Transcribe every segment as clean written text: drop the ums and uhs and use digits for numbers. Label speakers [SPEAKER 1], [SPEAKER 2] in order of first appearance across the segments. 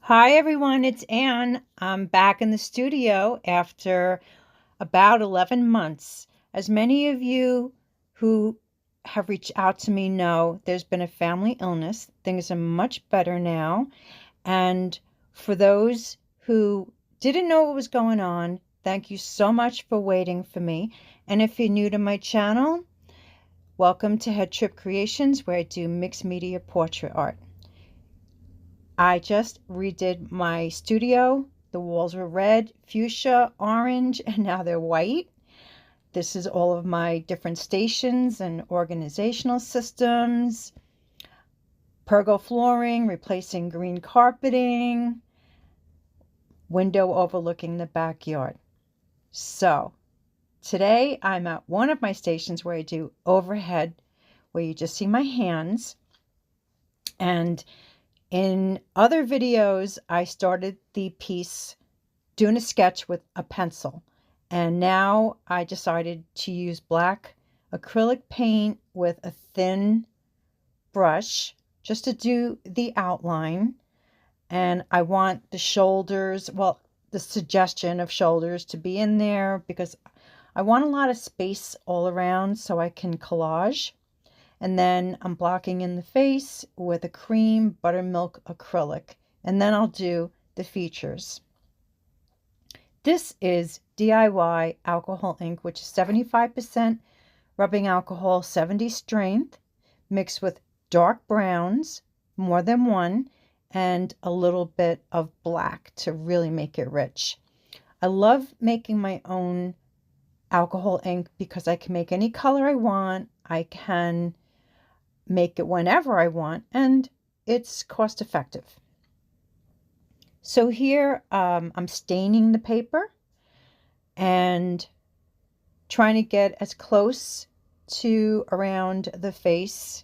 [SPEAKER 1] Hi everyone, it's Anne. I'm back in the studio after about 11 months. As many of you who have reached out to me know, there's been a family illness. Things are much better now. And for those who didn't know what was going on, thank you so much for waiting for me. And if you're new to my channel, welcome to Head Trip Creations, where I do mixed media portrait art. I just redid my studio. The walls were red, fuchsia, orange, and now they're white. This is all of my different stations and organizational systems. Pergo flooring, replacing green carpeting, window overlooking the backyard. So today I'm at one of my stations where I do overhead, where you just see my hands. And in other videos, I started the piece doing a sketch with a pencil, and now I decided to use black acrylic paint with a thin brush just to do the outline. And I want the shoulders, well, the suggestion of shoulders to be in there because I want a lot of space all around so I can collage. And then I'm blocking in the face with a cream buttermilk acrylic. And then I'll do the features. This is DIY alcohol ink, which is 75% rubbing alcohol, 70 strength, mixed with dark browns, more than one, and a little bit of black to really make it rich. I love making my own alcohol ink because I can make any color I want. I can make it whenever I want, and it's cost effective. So here I'm staining the paper and trying to get as close to around the face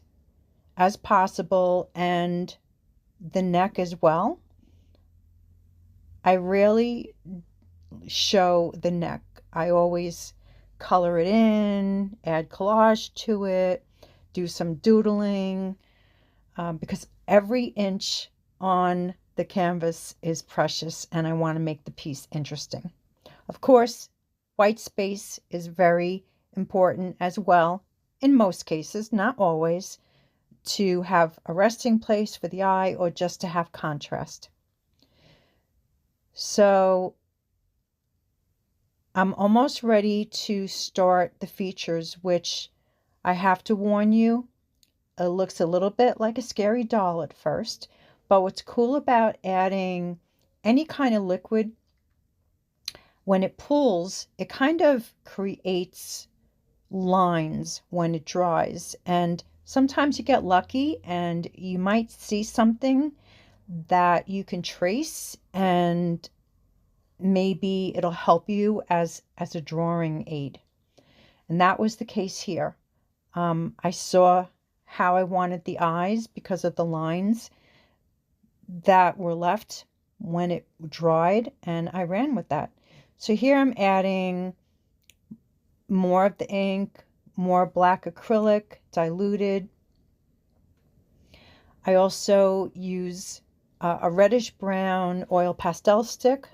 [SPEAKER 1] as possible and the neck as well. I rarely show the neck. I always color it in, add collage to it, do some doodling, because every inch on the canvas is precious and I want to make the piece interesting. Of course, white space is very important as well, in most cases, not always, to have a resting place for the eye or just to have contrast. So I'm almost ready to start the features, which I have to warn you, it looks a little bit like a scary doll at first, but what's cool about adding any kind of liquid, when it pools, it kind of creates lines when it dries. And sometimes you get lucky and you might see something that you can trace, and maybe it'll help you as a drawing aid. And that was the case here. I saw how I wanted the eyes because of the lines that were left when it dried, and I ran with that. So here I'm adding more of the ink, more black acrylic, diluted. I also use a reddish brown oil pastel stick.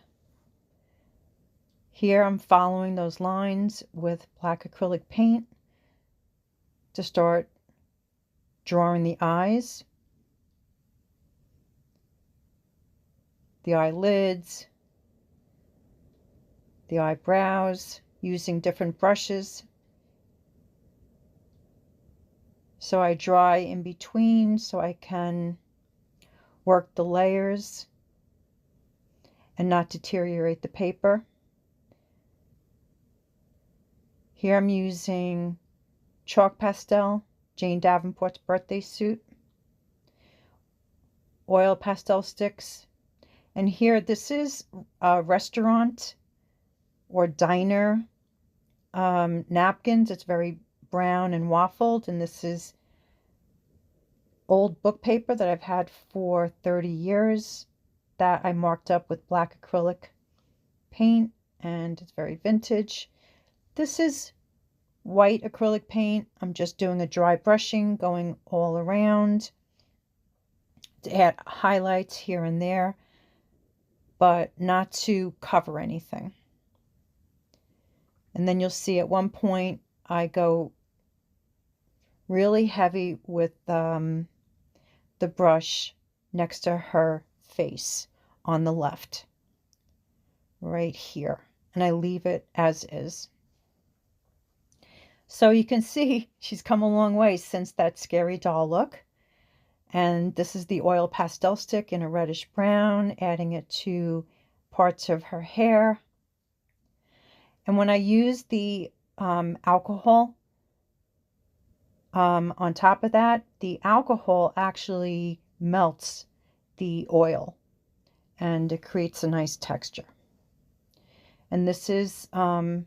[SPEAKER 1] Here I'm following those lines with black acrylic paint to start drawing the eyes, the eyelids, the eyebrows, using different brushes. So I dry in between so I can work the layers and not deteriorate the paper. Here I'm using chalk pastel, Jane Davenport's birthday suit, oil pastel sticks, and here this is a restaurant or diner napkins. It's very brown and waffled, and this is old book paper that I've had for 30 years that I marked up with black acrylic paint, and it's very vintage. This is white acrylic paint. I'm just doing a dry brushing going all around to add highlights here and there. but not to cover anything. And then you'll see at one point I go really heavy with the brush next to her face on the left, right here. And I leave it as is. So you can see she's come a long way since that scary doll look. And this is the oil pastel stick in a reddish brown, adding it to parts of her hair. And when I use the alcohol on top of that, the alcohol actually melts the oil and it creates a nice texture. And this is the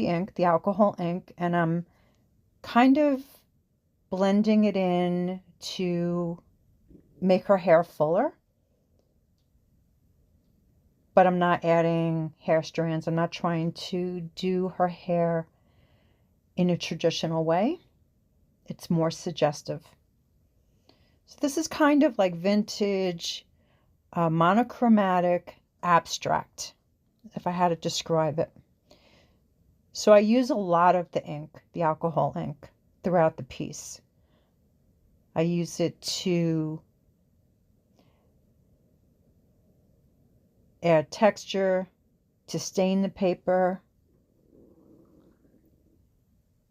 [SPEAKER 1] ink, the alcohol ink, and I'm kind of blending it in to make her hair fuller. But I'm not adding hair strands. I'm not trying to do her hair in a traditional way. It's more suggestive. So this is kind of like vintage, monochromatic, abstract, if I had to describe it. So I use a lot of the ink, the alcohol ink, throughout the piece. I use it to add texture, to stain the paper,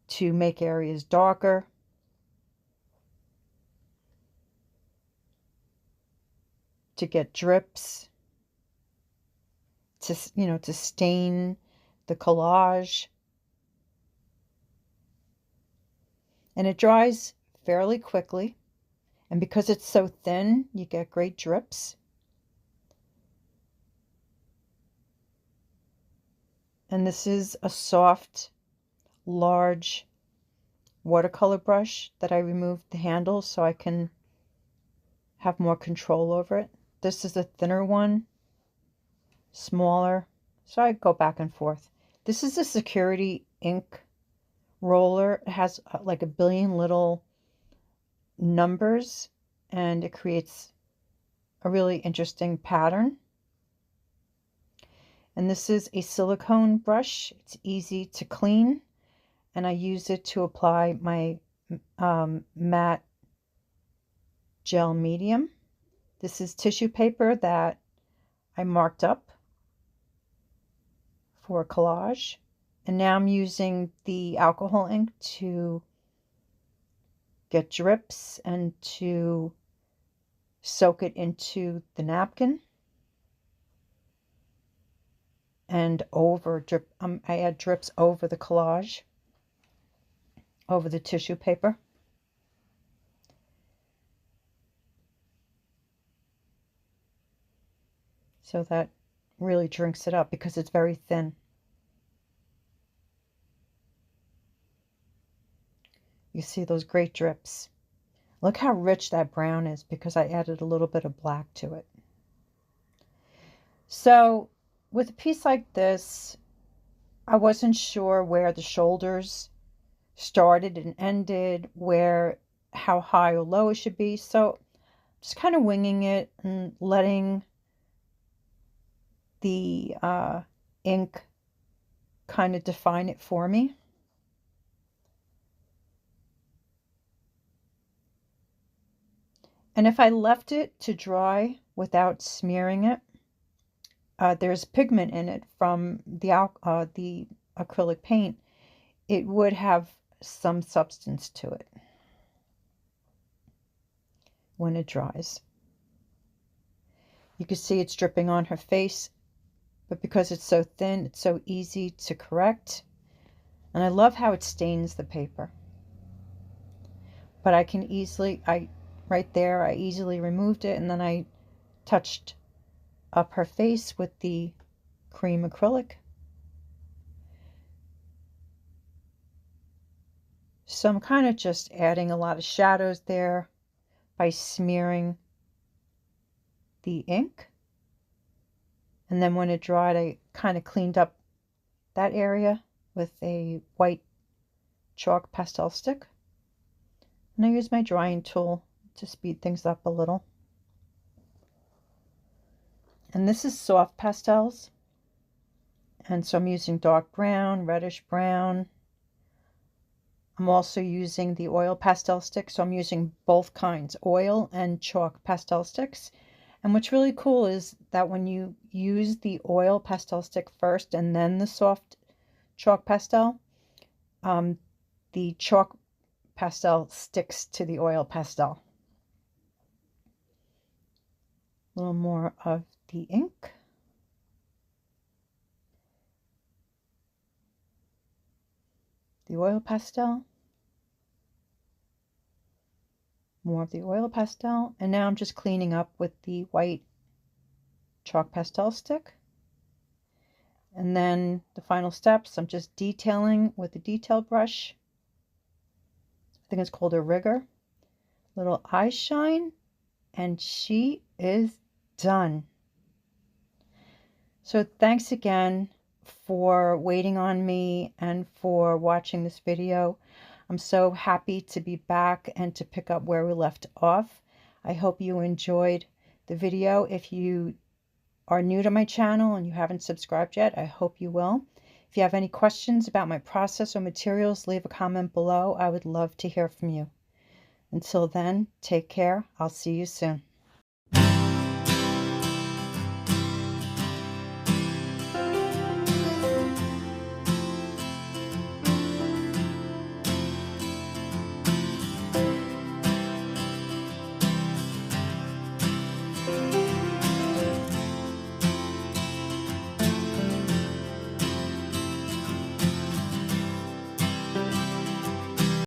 [SPEAKER 1] to make areas darker, to get drips, to stain the collage. And it dries fairly quickly, and because it's so thin, you get great drips. And this is a soft, large watercolor brush that I removed the handle so I can have more control over it. This is a thinner one, smaller, so I go back and forth. This is a security ink roller. It has like a billion little numbers and it creates a really interesting pattern. And this is a silicone brush. It's easy to clean, and I use it to apply my matte gel medium. This is tissue paper that I marked up for collage. And now I'm using the alcohol ink to get drips and to soak it into the napkin. And over drip, I add drips over the collage, over the tissue paper. So that really drinks it up because it's very thin. You see those great drips. Look how rich that brown is because I added a little bit of black to it. So with a piece like this, I wasn't sure where the shoulders started and ended, how high or low it should be. So just kind of winging it and letting the ink kind of define it for me. And if I left it to dry without smearing it, there's pigment in it from the acrylic paint. It would have some substance to it when it dries. You can see it's dripping on her face, but because it's so thin, it's so easy to correct. And I love how it stains the paper. But I can easily, right there, I easily removed it, and then I touched up her face with the cream acrylic. So I'm kind of just adding a lot of shadows there by smearing the ink. And then when it dried, I kind of cleaned up that area with a white chalk pastel stick. And I use my drying tool to speed things up a little. And this is soft pastels. And so I'm using dark brown, reddish brown. I'm also using the oil pastel sticks. So I'm using both kinds, oil and chalk pastel sticks. And what's really cool is that when you use the oil pastel stick first and then the soft chalk pastel, the chalk pastel sticks to the oil pastel. A little more of the ink. The oil pastel. More of the oil pastel. And now I'm just cleaning up with the white chalk pastel stick. And then the final steps, I'm just detailing with the detail brush. I think it's called a rigger. Little eye shine. And she is done. So thanks again for waiting on me and for watching this video. I'm so happy to be back and to pick up where we left off. I hope you enjoyed the video. If you are new to my channel and you haven't subscribed yet, I hope you will. If you have any questions about my process or materials, leave a comment below. I would love to hear from you. Until then, take care. I'll see you soon.